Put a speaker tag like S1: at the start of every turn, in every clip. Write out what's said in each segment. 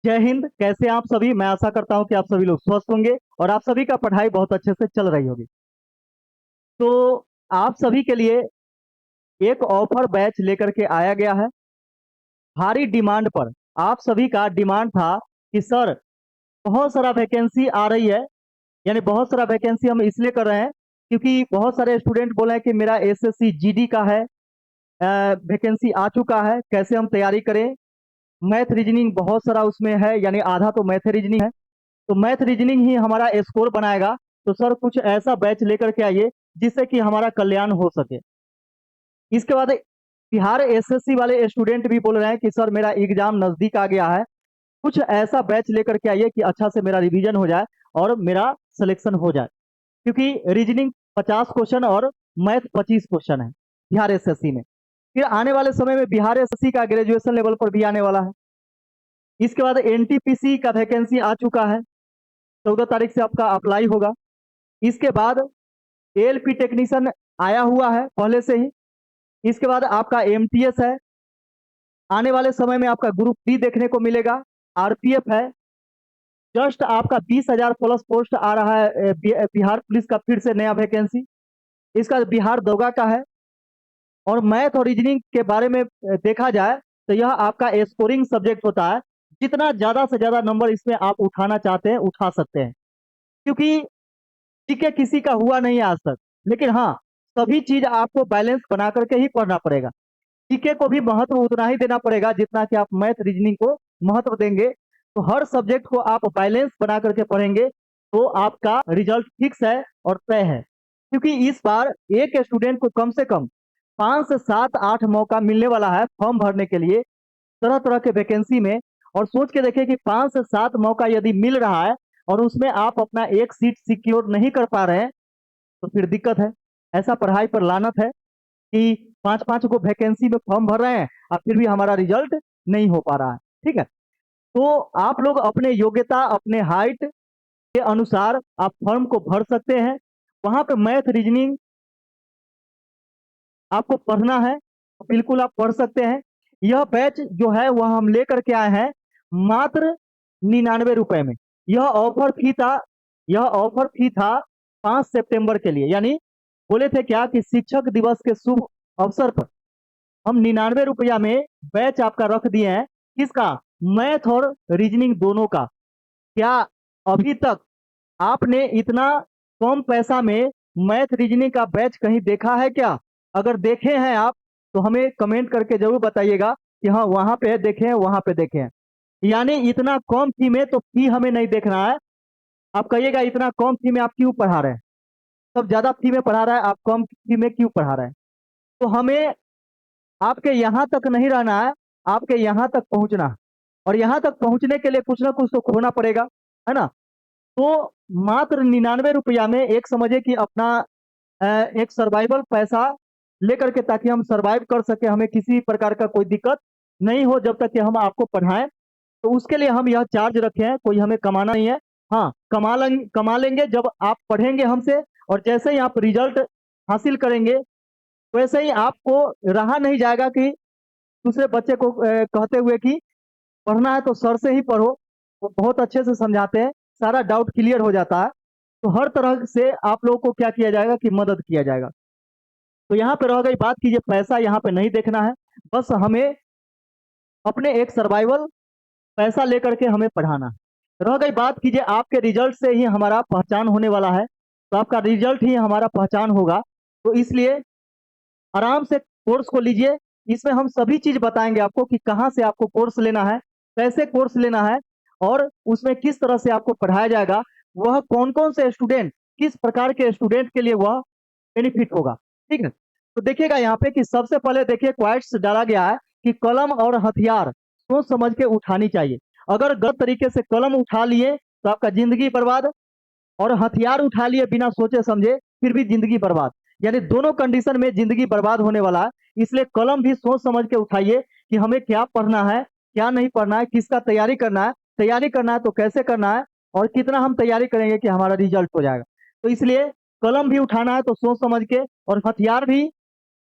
S1: जय हिंद। कैसे हैं आप सभी? मैं आशा करता हूं कि आप सभी लोग स्वस्थ होंगे और आप सभी का पढ़ाई बहुत अच्छे से चल रही होगी। तो आप सभी के लिए एक ऑफर बैच लेकर के आया गया है भारी डिमांड पर। आप सभी का डिमांड था कि सर बहुत सारा वैकेंसी आ रही है, यानी बहुत सारा वैकेंसी हम इसलिए कर रहे हैं क्योंकि बहुत सारे स्टूडेंट बोले हैं कि मेरा एसएससी जीडी का है, वैकेंसी आ चुका है, कैसे हम तैयारी करें। मैथ रीजनिंग बहुत सारा उसमें है, यानी आधा तो मैथ रीजनिंग है, तो मैथ रीजनिंग ही हमारा स्कोर बनाएगा। तो सर कुछ ऐसा बैच लेकर के आइए जिससे कि हमारा कल्याण हो सके। इसके बाद बिहार एसएससी वाले स्टूडेंट भी बोल रहे हैं कि सर मेरा एग्जाम नजदीक आ गया है, कुछ ऐसा बैच लेकर के आइए कि अच्छा से मेरा रिवीजन हो जाए और मेरा सिलेक्शन हो जाए, क्योंकि रीजनिंग 50 क्वेश्चन और मैथ 25 क्वेश्चन है बिहार एसएससी में। फिर आने वाले समय में बिहार एसएससी का ग्रेजुएशन लेवल पर भी आने वाला है। इसके बाद एनटीपीसी का वैकेंसी आ चुका है, 14 तारीख से आपका अप्लाई होगा। इसके बाद एएलपी टेक्नीशियन आया हुआ है पहले से ही। इसके बाद आपका एमटीएस है, आने वाले समय में आपका ग्रुप डी देखने को मिलेगा। आरपीएफ है, जस्ट आपका 20,000 प्लस पोस्ट आ रहा है। बिहार पुलिस का फिर से नया वैकेंसी, इसका बिहार दरोगा का है। और मैथ और रीजनिंग के बारे में देखा जाए तो यह आपका स्कोरिंग सब्जेक्ट होता है, जितना ज्यादा से ज्यादा नंबर इसमें आप उठाना चाहते हैं उठा सकते हैं, क्योंकि जीके किसी का हुआ नहीं आज तक। लेकिन हाँ, सभी चीज आपको बैलेंस बना करके ही पढ़ना पड़ेगा। जीके को भी महत्व उतना ही देना पड़ेगा जितना कि आप मैथ रीजनिंग को महत्व देंगे। तो हर सब्जेक्ट को आप बैलेंस बना करके पढ़ेंगे तो आपका रिजल्ट फिक्स है और तय है। क्योंकि इस बार एक स्टूडेंट को कम से कम 5 से 7 8 मौका मिलने वाला है फॉर्म भरने के लिए तरह तरह के वैकेंसी में। और सोच के देखिए कि 5 से 7 मौका यदि मिल रहा है और उसमें आप अपना एक सीट सिक्योर नहीं कर पा रहे हैं तो फिर दिक्कत है। ऐसा पढ़ाई पर लानत है कि 5 5 को वैकेंसी में फॉर्म भर रहे हैं और फिर भी हमारा रिजल्ट नहीं हो पा रहा है। ठीक है, तो आप लोग अपने योग्यता अपने हाइट के अनुसार आप फॉर्म को भर सकते हैं। वहां पे मैथ रीजनिंग आपको पढ़ना है तो बिल्कुल आप पढ़ सकते हैं। यह बैच जो है वह हम लेकर के आए हैं मात्र 99 रुपए में। यह ऑफर फी था, यह ऑफर फी था 5 सितंबर के लिए, यानी बोले थे क्या कि शिक्षक दिवस के शुभ अवसर पर हम 99 रुपया में बैच आपका रख दिए हैं। किसका? मैथ और रीजनिंग दोनों का। क्या अभी तक आपने इतना कम पैसा में मैथ रीजनिंग का बैच कहीं देखा है क्या? अगर देखे हैं आप तो हमें कमेंट करके जरूर बताइएगा कि हाँ वहां पे देखे हैं, वहां पे देखे हैं। यानी इतना कम फी में, तो फी हमें नहीं देखना है। आप कहिएगा इतना कम फी में आप क्यों पढ़ा रहे हैं, सब ज्यादा फी में पढ़ा रहा है, आप कम फी में क्यों पढ़ा रहे हैं? तो हमें आपके यहाँ तक नहीं रहना है, आपके यहाँ तक पहुंचना है। और यहाँ तक पहुंचने के लिए कुछ ना कुछ तो खोना पड़ेगा, है ना? तो मात्र 99 रुपया में एक समझे कि अपना एक सर्वाइवल पैसा लेकर के, ताकि हम सर्वाइव कर सके, हमें किसी प्रकार का कोई दिक्कत नहीं हो जब तक कि हम आपको पढ़ाएं। तो उसके लिए हम यह चार्ज रखे हैं, कोई हमें कमाना नहीं है। हाँ, कमा लेंगे जब आप पढ़ेंगे हमसे, और जैसे ही आप रिजल्ट हासिल करेंगे वैसे ही आपको रहा नहीं जाएगा कि दूसरे बच्चे को कहते हुए कि पढ़ना है तो सर से ही पढ़ो, वो बहुत अच्छे से समझाते हैं, सारा डाउट क्लियर हो जाता है। तो हर तरह से आप लोगों को क्या किया जाएगा कि मदद किया जाएगा। तो यहाँ पे रह गई बात की ये पैसा यहाँ पे नहीं देखना है, बस हमें अपने एक सर्वाइवल पैसा लेकर के हमें पढ़ाना है। रह गई बात कीजिए आपके रिजल्ट से ही हमारा पहचान होने वाला है, तो आपका रिजल्ट ही हमारा पहचान होगा। तो इसलिए आराम से कोर्स को लीजिए। इसमें हम सभी चीज बताएंगे आपको कि कहाँ से आपको कोर्स लेना है, कैसे कोर्स लेना है, और उसमें किस तरह से आपको पढ़ाया जाएगा, वह कौन कौन से स्टूडेंट, किस प्रकार के स्टूडेंट के लिए वह बेनिफिट होगा। ठीक है, तो देखिएगा यहाँ पे कि सबसे पहले देखिए क्वाइट्स डाला गया है कि कलम और हथियार सोच समझ के उठानी चाहिए। अगर गलत तरीके से कलम उठा लिए तो आपका जिंदगी बर्बाद, और हथियार उठा लिए बिना सोचे समझे फिर भी जिंदगी बर्बाद। यानी दोनों कंडीशन में जिंदगी बर्बाद होने वाला है। इसलिए कलम भी सोच समझ के उठाइए कि हमें क्या पढ़ना है, क्या नहीं पढ़ना है, किसका तैयारी करना है, तैयारी करना है तो कैसे करना है, और कितना हम तैयारी करेंगे कि हमारा रिजल्ट हो जाएगा। तो इसलिए कलम भी उठाना है तो सोच समझ के, और हथियार भी,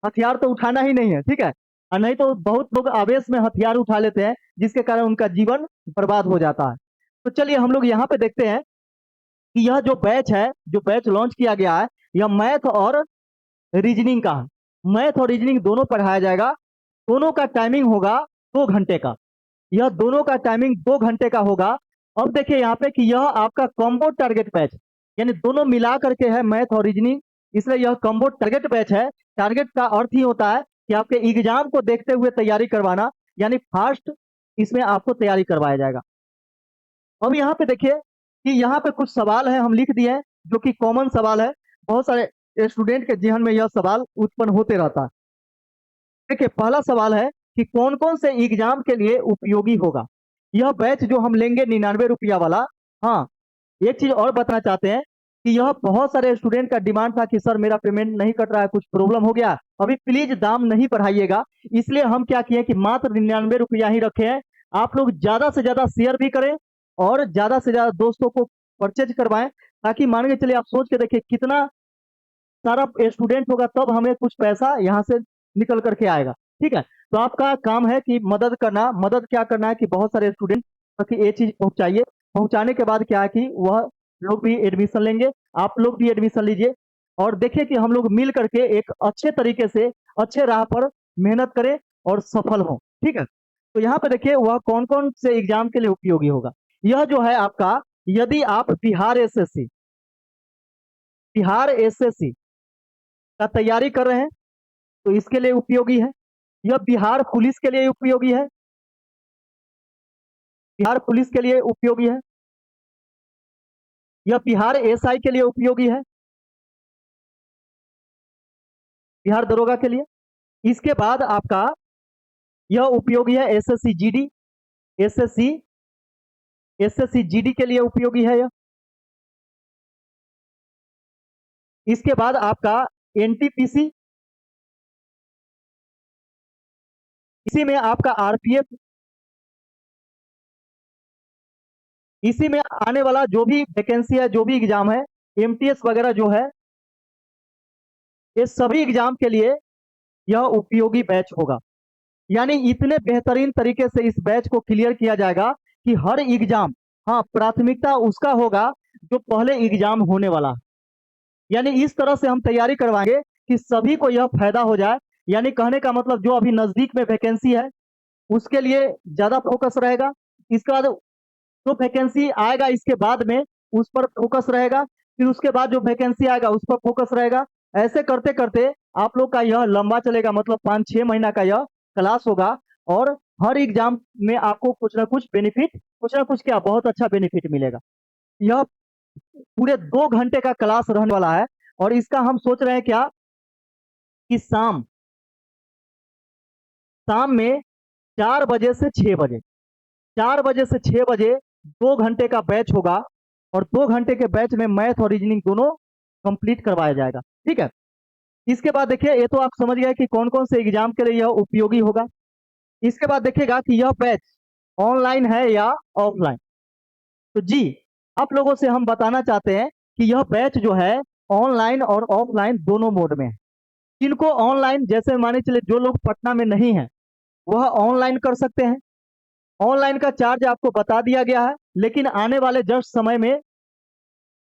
S1: हथियार तो उठाना ही नहीं है, ठीक है। और नहीं तो बहुत लोग आवेश में हथियार उठा लेते हैं, जिसके कारण उनका जीवन बर्बाद हो जाता है। तो चलिए हम लोग यहाँ पे देखते हैं कि यह जो बैच है, जो बैच लॉन्च किया गया है, यह मैथ और रीजनिंग का है। मैथ और रीजनिंग दोनों पढ़ाया जाएगा। दोनों का टाइमिंग होगा 2 घंटे का। यह दोनों का टाइमिंग 2 घंटे का होगा। अब देखिए यहाँ पे कि यह आपका कॉम्बो टारगेट बैच, यानी दोनों मिला करके है मैथ और रीजनिंग, इसलिए यह कॉम्बो टारगेट बैच है। टारगेट का अर्थ ही होता है कि आपके एग्जाम को देखते हुए तैयारी करवाना, यानी फास्ट इसमें आपको तैयारी करवाया जाएगा। अब यहाँ पे देखिए कि यहाँ पे कुछ सवाल है हम लिख दिए हैं, जो कि कॉमन सवाल है। बहुत सारे स्टूडेंट के जहन में यह सवाल उत्पन्न होते रहता है। देखिए पहला सवाल है कि कौन कौन से एग्जाम के लिए उपयोगी होगा यह बैच जो हम लेंगे 99 रुपया वाला। हाँ, एक चीज और बताना चाहते हैं कि यह बहुत सारे स्टूडेंट का डिमांड था कि सर मेरा पेमेंट नहीं कट रहा है, कुछ प्रॉब्लम हो गया, अभी प्लीज दाम नहीं बढ़ाइएगा। इसलिए हम क्या किए कि मात्र 99 रुपया ही रखे हैं। आप लोग ज्यादा से ज्यादा शेयर भी करें और ज्यादा से ज्यादा दोस्तों को परचेज करवाएं, ताकि मान के चलिए आप सोच के देखिए कितना सारा स्टूडेंट होगा तब हमें कुछ पैसा यहाँ से निकल करके आएगा। ठीक है, तो आपका काम है कि मदद करना। मदद क्या करना है कि बहुत सारे स्टूडेंट तक ये चीज पहुंचाइए। पहुंचाने के बाद क्या है कि वह लोग भी एडमिशन लेंगे, आप लोग भी एडमिशन लीजिए, और देखिए कि हम लोग मिल करके एक अच्छे तरीके से अच्छे राह पर मेहनत करें और सफल हों। ठीक है, तो यहाँ पे देखिए वह कौन कौन से एग्जाम के लिए उपयोगी होगा। यह जो है आपका, यदि आप बिहार एसएससी का तैयारी कर रहे हैं तो इसके लिए उपयोगी है। यह बिहार पुलिस के लिए उपयोगी है। बिहार पुलिस के लिए उपयोगी है। यह बिहार एसआई के लिए उपयोगी है। बिहार दरोगा के लिए। इसके बाद आपका यह उपयोगी है SSC GD. SSC SSC GD के लिए उपयोगी है यह। इसके बाद आपका एनटीपीसी, इसी में आपका आरपीएफ, इसी में आने वाला जो भी वैकेंसी है, जो भी एग्जाम है, एमटीएस वगैरह जो है, ये सभी एग्जाम के लिए यह उपयोगी बैच होगा। यानी इतने बेहतरीन तरीके से इस बैच को क्लियर किया जाएगा कि हर एग्जाम, हाँ, प्राथमिकता उसका होगा जो पहले एग्जाम होने वाला है। यानी इस तरह से हम तैयारी करवाएंगे कि सभी को यह फायदा हो जाए। यानी कहने का मतलब जो अभी नजदीक में वैकेंसी है उसके लिए ज्यादा फोकस रहेगा। इसके बाद जो वैकेंसी आएगा इसके बाद में उस पर फोकस रहेगा, फिर उसके बाद जो वैकेंसी आएगा उस पर फोकस रहेगा। ऐसे करते करते आप लोग का यह लंबा चलेगा, मतलब 5-6 महीना का यह क्लास होगा। और हर एग्जाम में आपको कुछ ना कुछ बेनिफिट, कुछ ना कुछ क्या, बहुत अच्छा बेनिफिट मिलेगा। यह पूरे 2 घंटे का क्लास रहने वाला है। और इसका हम सोच रहे हैं क्या कि शाम शाम में 4 बजे से 6 बजे, 4 बजे से 6 बजे 2 घंटे का बैच होगा। और 2 घंटे के बैच में मैथ और रीजनिंग दोनों कंप्लीट करवाया जाएगा। ठीक है, इसके बाद देखिए ये तो आप समझ गए कि कौन कौन से एग्जाम के लिए यह उपयोगी होगा। इसके बाद देखिएगा कि यह बैच ऑनलाइन है या ऑफलाइन। तो जी, आप लोगों से हम बताना चाहते हैं कि यह बैच जो है ऑनलाइन और ऑफलाइन दोनों मोड में है। जिनको ऑनलाइन, जैसे माने चले जो लोग पटना में नहीं है वह ऑनलाइन कर सकते हैं। ऑनलाइन का चार्ज आपको बता दिया गया है, लेकिन आने वाले जस्ट समय में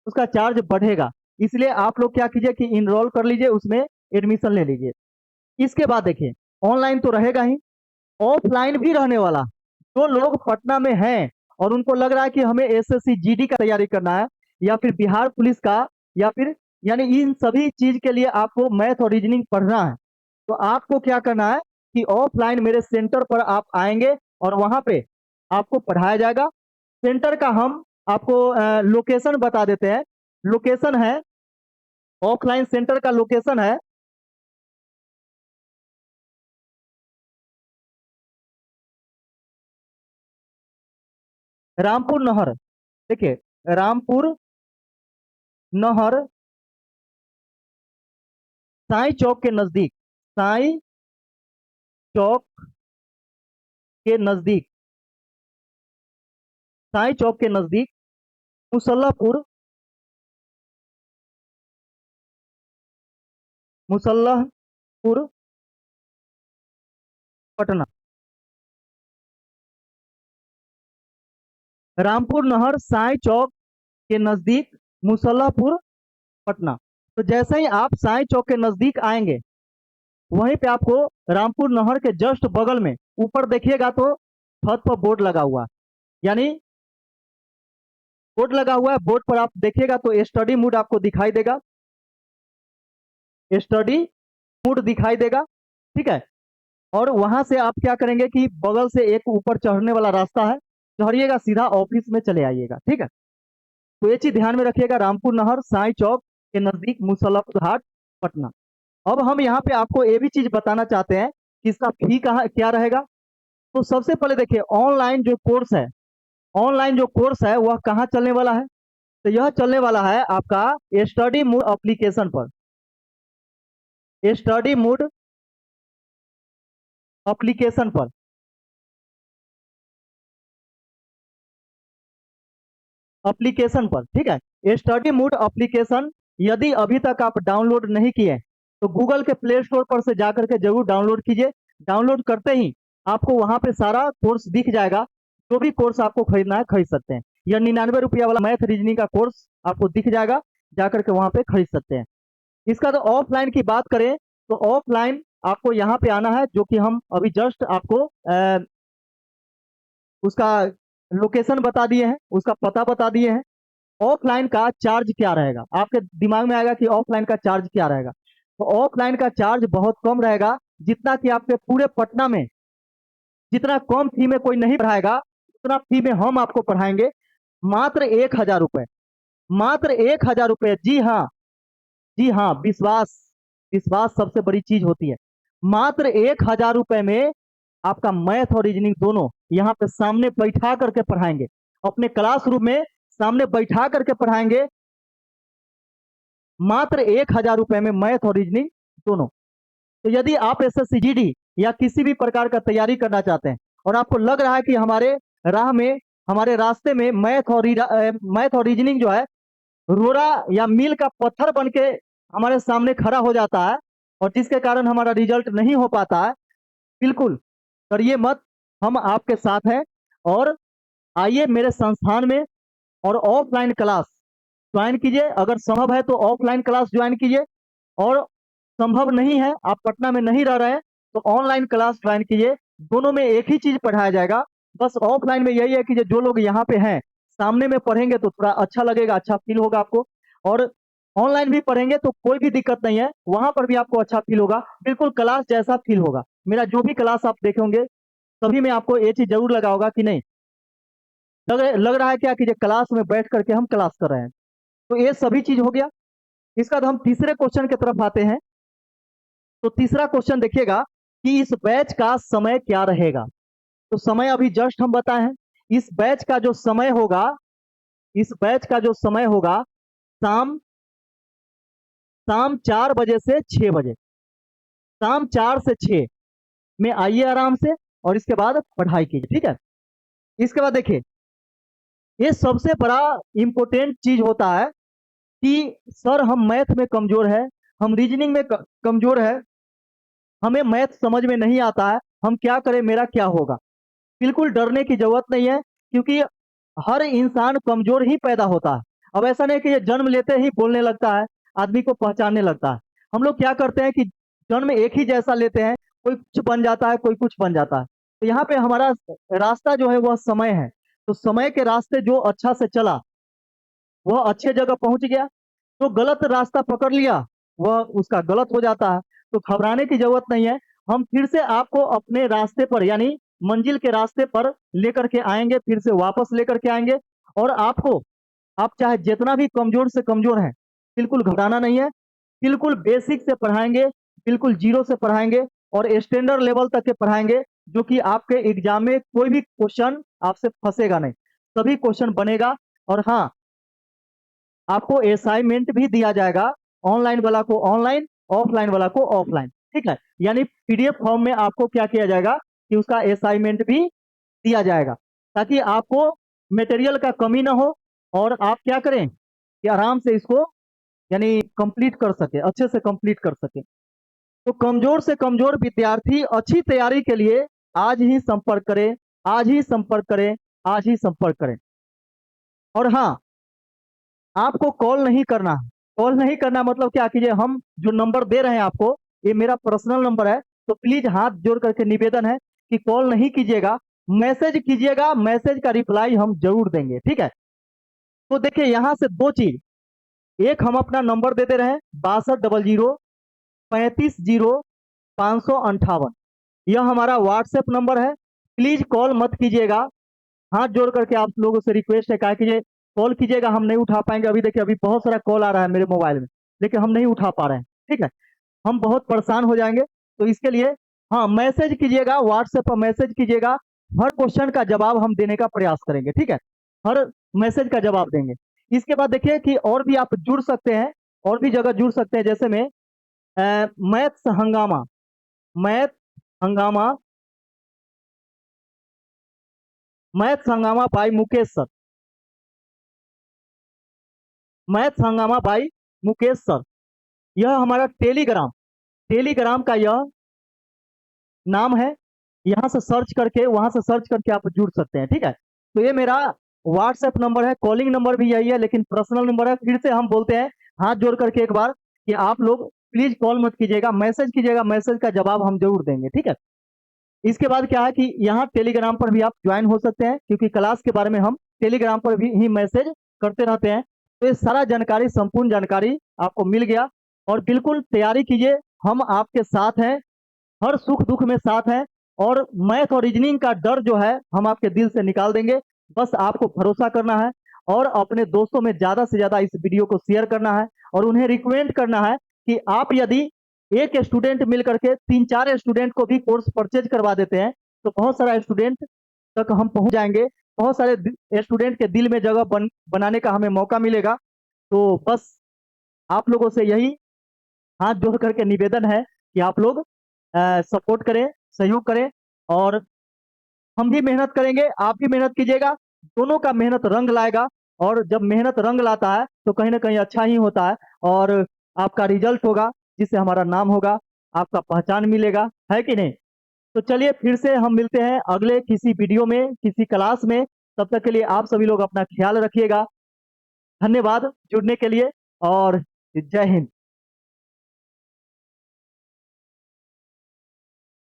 S1: उसका चार्ज बढ़ेगा। इसलिए आप लोग क्या कीजिए कि इनरोल कर लीजिए, उसमें एडमिशन ले लीजिए। इसके बाद देखिए ऑनलाइन तो रहेगा ही, ऑफलाइन भी रहने वाला। जो लोग पटना में हैं और उनको लग रहा है कि हमें एसएससी जीडी का तैयारी करना है या फिर बिहार पुलिस का, या फिर यानी इन सभी चीज के लिए आपको मैथ और रीजनिंग पढ़ना है, तो आपको क्या करना है कि ऑफलाइन मेरे सेंटर पर आप आएंगे और वहां पे आपको पढ़ाया जाएगा। सेंटर का हम आपको लोकेशन बता देते हैं। लोकेशन है, ऑफलाइन सेंटर का लोकेशन है रामपुर नहर। देखिए रामपुर नहर, साई चौक के नजदीक, साई चौक के नजदीक, साई चौक के नजदीक मुसल्लापुर, मुसल्लापुर पटना। रामपुर नहर साई चौक के नजदीक मुसल्लापुर, पटना। तो जैसे ही आप साई चौक के नजदीक आएंगे, वहीं पे आपको रामपुर नहर के जस्ट बगल में ऊपर देखिएगा तो छत पर बोर्ड लगा हुआ है, यानी बोर्ड लगा हुआ है। बोर्ड पर आप देखिएगा तो स्टडी मूड आपको दिखाई देगा, स्टडी मूड दिखाई देगा, ठीक है। और वहां से आप क्या करेंगे कि बगल से एक ऊपर चढ़ने वाला रास्ता है, चढ़िएगा सीधा ऑफिस में चले आइएगा, ठीक है। तो ये चीज ध्यान में रखिएगा, रामपुर नहर साई चौक के नजदीक मुसल्लापुर हाट, पटना। अब हम यहाँ पे आपको ये भी चीज बताना चाहते हैं कि इसका फी कहाँ क्या रहेगा। तो सबसे पहले देखिए, ऑनलाइन जो कोर्स है, ऑनलाइन जो कोर्स है वह कहाँ चलने वाला है। तो यह चलने वाला है आपका स्टडी मूड एप्लीकेशन पर, स्टडी मूड एप्लीकेशन पर। एप्लीकेशन पर, ठीक है। स्टडी मूड एप्लीकेशन यदि अभी तक आप डाउनलोड नहीं किए तो गूगल के प्ले स्टोर पर से जाकर के जरूर डाउनलोड कीजिए। डाउनलोड करते ही आपको वहां पे सारा कोर्स दिख जाएगा, जो भी कोर्स आपको खरीदना है खरीद सकते हैं। यह 99 रुपया वाला मैथ रीजनिंग का कोर्स आपको दिख जाएगा, जाकर के वहां पे खरीद सकते हैं। इसका तो ऑफलाइन की बात करें तो ऑफलाइन आपको यहाँ पे आना है, जो कि हम अभी जस्ट आपको उसका लोकेशन बता दिए हैं, उसका पता बता दिए हैं। ऑफलाइन का चार्ज क्या रहेगा, आपके दिमाग में आएगा कि ऑफलाइन का चार्ज क्या रहेगा। तो ऑफलाइन का चार्ज बहुत कम रहेगा, जितना कि आपके पूरे पटना में जितना कम फी में कोई नहीं पढ़ाएगा, उतना फी में हम आपको पढ़ाएंगे। मात्र 1,000 रुपए, मात्र 1,000 रुपए। जी हाँ, जी हाँ, विश्वास, विश्वास सबसे बड़ी चीज होती है। मात्र 1,000 रुपए में आपका मैथ और रीजनिंग दोनों यहाँ पे सामने बैठा करके पढ़ाएंगे, अपने क्लासरूम में सामने बैठा करके पढ़ाएंगे। मात्र 1,000 रुपए में मैथ और रीजनिंग दोनों। तो यदि आप एसएससी जीडी या किसी भी प्रकार का तैयारी करना चाहते हैं और आपको लग रहा है कि हमारे राह में, हमारे रास्ते में मैथ और रीजनिंग जो है रोड़ा या मील का पत्थर बन के हमारे सामने खड़ा हो जाता है, और जिसके कारण हमारा रिजल्ट नहीं हो पाता है, बिल्कुल करिए मत, हम आपके साथ हैं। और आइए मेरे संस्थान में और ऑफलाइन क्लास ज्वाइन कीजिए। अगर संभव है तो ऑफलाइन क्लास ज्वाइन कीजिए, और संभव नहीं है, आप पटना में नहीं रह रहे हैं, तो ऑनलाइन क्लास ज्वाइन कीजिए। दोनों में एक ही चीज पढ़ाया जाएगा। बस ऑफलाइन में यही है कि जो लोग यहाँ पे हैं सामने में पढ़ेंगे तो थोड़ा अच्छा लगेगा, अच्छा फील होगा आपको। और ऑनलाइन भी पढ़ेंगे तो कोई भी दिक्कत नहीं है, वहां पर भी आपको अच्छा फील होगा, बिल्कुल क्लास जैसा फील होगा। मेरा जो भी क्लास आप देखे होंगे सभी में आपको ये चीज जरूर लगा होगा कि नहीं, लग रहा है क्या कि क्लास में बैठ करके हम क्लास कर रहे हैं। तो ये सभी चीज हो गया। इसका बाद हम तीसरे क्वेश्चन की तरफ आते हैं। तो तीसरा क्वेश्चन देखिएगा कि इस बैच का समय क्या रहेगा। तो समय अभी जस्ट हम बताए हैं। इस बैच का जो समय होगा, इस बैच का जो समय होगा शाम शाम 4 बजे से 6 बजे, शाम 4 से 6 में आइए आराम से, और इसके बाद पढ़ाई कीजिए, ठीक है। इसके बाद देखिए, ये सबसे बड़ा इंपॉर्टेंट चीज होता है कि सर हम मैथ में कमजोर है, हम रीजनिंग में कमजोर है, हमें मैथ समझ में नहीं आता है, हम क्या करें, मेरा क्या होगा। बिल्कुल डरने की जरूरत नहीं है, क्योंकि हर इंसान कमजोर ही पैदा होता है। अब ऐसा नहीं कि ये जन्म लेते ही बोलने लगता है, आदमी को पहचानने लगता है। हम लोग क्या करते हैं कि जन्म एक ही जैसा लेते हैं, कोई कुछ बन जाता है, कोई कुछ बन जाता है। तो यहाँ पे हमारा रास्ता जो है वह समय है। तो समय के रास्ते जो अच्छा से चला वह अच्छे जगह पहुंच गया, जो गलत रास्ता पकड़ लिया वह उसका गलत हो जाता है। तो घबराने की जरूरत नहीं है, हम फिर से आपको अपने रास्ते पर, यानी मंजिल के रास्ते पर लेकर के आएंगे, फिर से वापस लेकर के आएंगे। और आपको, आप चाहे जितना भी कमजोर से कमजोर हैं, बिल्कुल घबराना नहीं है। बिल्कुल बेसिक से पढ़ाएंगे, बिल्कुल जीरो से पढ़ाएंगे, और स्टैंडर्ड लेवल तक के पढ़ाएंगे, जो कि आपके एग्जाम में कोई भी क्वेश्चन आपसे फंसेगा नहीं, सभी क्वेश्चन बनेगा। और हाँ, आपको असाइनमेंट भी दिया जाएगा, ऑनलाइन वाला को ऑनलाइन, ऑफलाइन वाला को ऑफलाइन, ठीक है। यानी पीडीएफ फॉर्म में आपको क्या किया जाएगा कि उसका असाइनमेंट भी दिया जाएगा, ताकि आपको मटेरियल का कमी ना हो, और आप क्या करें कि आराम से इसको यानी कंप्लीट कर सके, अच्छे से कंप्लीट कर सके। तो कमजोर से कमजोर विद्यार्थी अच्छी तैयारी के लिए आज ही संपर्क करें, आज ही संपर्क करें, आज ही संपर्क करें। और हाँ, आपको कॉल नहीं करना है। कॉल नहीं करना मतलब क्या कीजिए, हम जो नंबर दे रहे हैं आपको, ये मेरा पर्सनल नंबर है, तो प्लीज हाथ जोड़ करके निवेदन है कि कॉल नहीं कीजिएगा, मैसेज कीजिएगा, मैसेज का रिप्लाई हम जरूर देंगे, ठीक है। तो देखिए यहाँ से दो चीज, एक हम अपना नंबर देते रहे 6200 35 0 558, यह हमारा व्हाट्सएप नंबर है। प्लीज कॉल मत कीजिएगा, हाथ जोड़ करके आप लोगों से रिक्वेस्ट है, क्या कीजिए कॉल कीजिएगा, हम नहीं उठा पाएंगे। अभी देखिए अभी बहुत सारा कॉल आ रहा है मेरे मोबाइल में, लेकिन हम नहीं उठा पा रहे हैं, ठीक है, हम बहुत परेशान हो जाएंगे। तो इसके लिए हाँ, मैसेज कीजिएगा, व्हाट्सएप पर मैसेज कीजिएगा, हर क्वेश्चन का जवाब हम देने का प्रयास करेंगे, ठीक है, हर मैसेज का जवाब देंगे। इसके बाद देखिए कि और भी आप जुड़ सकते हैं, और भी जगह जुड़ सकते हैं, जैसे में मैथ्स हंगामा, मैथ हंगामा, मैथ्स हंगामा भाई मुकेश सर, मैथ्स हंगामा भाई मुकेश सर, यह हमारा टेलीग्राम, टेलीग्राम का यह नाम है। यहाँ से सर्च करके, वहां से सर्च करके आप जुड़ सकते हैं, ठीक है। तो ये मेरा व्हाट्सएप नंबर है, कॉलिंग नंबर भी यही है, लेकिन पर्सनल नंबर है। फिर से हम बोलते हैं हाथ जोड़ करके एक बार कि आप लोग प्लीज कॉल मत कीजिएगा, मैसेज कीजिएगा, मैसेज का जवाब हम जरूर देंगे, ठीक है। इसके बाद क्या है कि यहाँ टेलीग्राम पर भी आप ज्वाइन हो सकते हैं, क्योंकि क्लास के बारे में हम टेलीग्राम पर भी ही मैसेज करते रहते हैं। तो ये सारा जानकारी, संपूर्ण जानकारी आपको मिल गया। और बिल्कुल तैयारी कीजिए, हम आपके साथ हैं, हर सुख दुख में साथ हैं। और मैथ और रीजनिंग का डर जो है हम आपके दिल से निकाल देंगे, बस आपको भरोसा करना है और अपने दोस्तों में ज्यादा से ज्यादा इस वीडियो को शेयर करना है, और उन्हें रिकमेंड करना है कि आप यदि एक स्टूडेंट मिल करके 3-4 स्टूडेंट को भी कोर्स परचेज करवा देते हैं, तो बहुत सारा स्टूडेंट तक हम पहुंच जाएंगे, बहुत सारे स्टूडेंट के दिल में जगह बनाने का हमें मौका मिलेगा। तो बस आप लोगों से यही हाथ जोड़ करके निवेदन है कि आप लोग सपोर्ट करें, सहयोग करें, और हम भी मेहनत करेंगे, आप भी मेहनत कीजिएगा, दोनों का मेहनत रंग लाएगा। और जब मेहनत रंग लाता है तो कहीं ना कहीं अच्छा ही होता है, और आपका रिजल्ट होगा जिससे हमारा नाम होगा, आपका पहचान मिलेगा, है कि नहीं। तो चलिए फिर से हम मिलते हैं अगले किसी वीडियो में, किसी क्लास में। तब तक के लिए आप सभी लोग अपना ख्याल रखिएगा। धन्यवाद जुड़ने के लिए, और जय हिंद।